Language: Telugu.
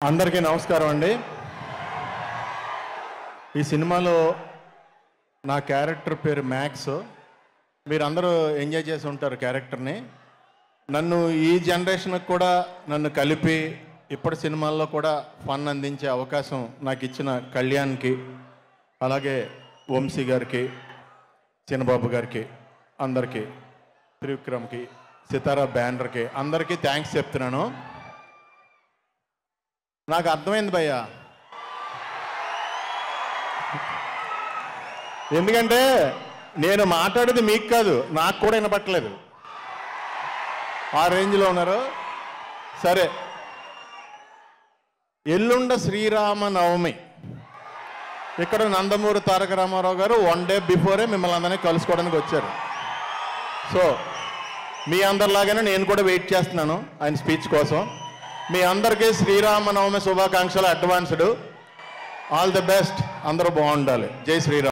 అందరికీ నమస్కారం అండి. ఈ సినిమాలో నా క్యారెక్టర్ పేరు మ్యాక్స్. మీరందరూ ఎంజాయ్ చేసి ఉంటారు క్యారెక్టర్ని. నన్ను ఈ జనరేషన్కి కూడా నన్ను కలిపి ఇప్పటి సినిమాల్లో కూడా ఫన్ అందించే అవకాశం నాకు ఇచ్చిన కళ్యాణ్కి, అలాగే వంశీ గారికి, చిన్నబాబు గారికి, అందరికీ, త్రివిక్రమ్కి, సితారా బ్యానర్కి అందరికీ థ్యాంక్స్ చెప్తున్నాను. నాకు అర్థమైంది భయ్యా, ఎందుకంటే నేను మాట్లాడేది మీకు కాదు, నాకు కూడా వినపట్టలేదు. ఆ రేంజ్లో ఉన్నారు. సరే, ఎల్లుండ శ్రీరామనవమి. ఇక్కడ నందమూరి తారక రామారావు గారు 1 డే బిఫోరే మిమ్మల్ని అందరినీ కలుసుకోవడానికి వచ్చారు. సో మీ అందరిలాగానే నేను కూడా వెయిట్ చేస్తున్నాను ఆయన స్పీచ్ కోసం. మీ అందరికీ శ్రీరామనవమి శుభాకాంక్షలు అడ్వాన్స్డ్. All the best. అందరూ బాగుండాలి. జై శ్రీరామ్.